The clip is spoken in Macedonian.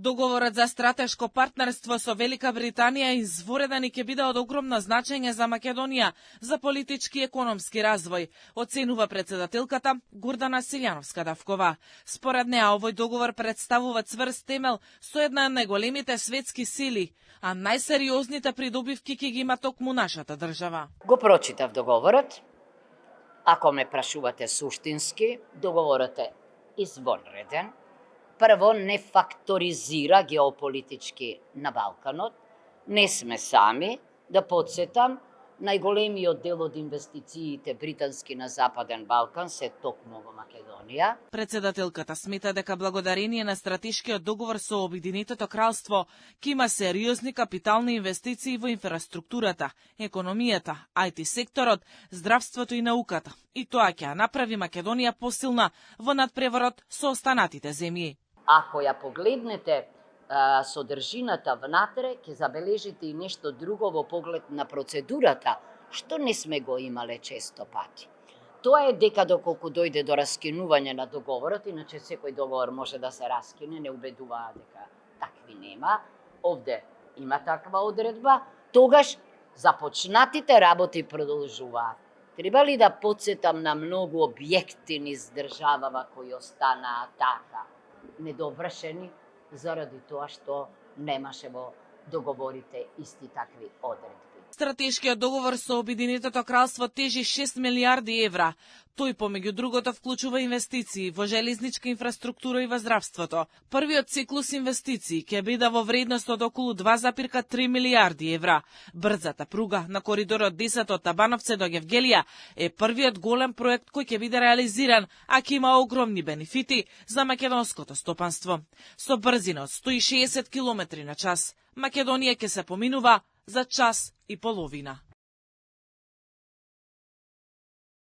Договорот за стратешко партнерство со Велика Британија и извореден и ќе биде од огромно значење за Македонија за политички и економски развој, оценува председателката Гордана Силјановска-Давкова. Според неа, овој договор представува цврст темел со една од најголемите светски сили, а најсериозните придобивки ќе ги има токму нашата држава. Го прочитав договорот. Ако ме прашувате суштински, договорот е извонреден. Прво, не факторизира геополитички на Балканот. Не сме сами. Да подсетам, најголемиот дел од инвестициите британски на Западен Балкан се токму во Македонија. Председателката смета дека благодарение на стратешкиот договор со Обединетото кралство ќе има сериозни капитални инвестиции во инфраструктурата, економијата, IT секторот, здравството и науката. И тоа ќе ја направи Македонија посилна во надпреварот со останатите земји. Ако ја погледнете содржината внатре, ќе забележите и нешто друго во поглед на процедурата, што не сме го имале често пати. Тоа е дека доколку дојде до раскинување на договорот, иначе секој договор може да се раскине, не убедуваа дека такви нема. Овде има таква одредба, тогаш започнатите работи продолжуваат. Треба ли да подсетам на многу објекти низ државава кои останаа така недовршени, заради тоа што немаше во договорите исти такви одредби. Стратешкиот договор со Обединетото кралство тежи 6 милиарди евра. Тој помеѓу другото вклучува инвестиции во железничка инфраструктура и во здравството. Првиот циклус инвестиции ќе биде во вредност од околу 2,3 милиарди евра. Брзата пруга на коридорот 10 од Табановце до Гевгелија е првиот голем проект кој ќе биде реализиран, а ќе има огромни бенефити за македонското стопанство. Со брзина од 160 км на час, Македонија ќе се поминува за час и половина.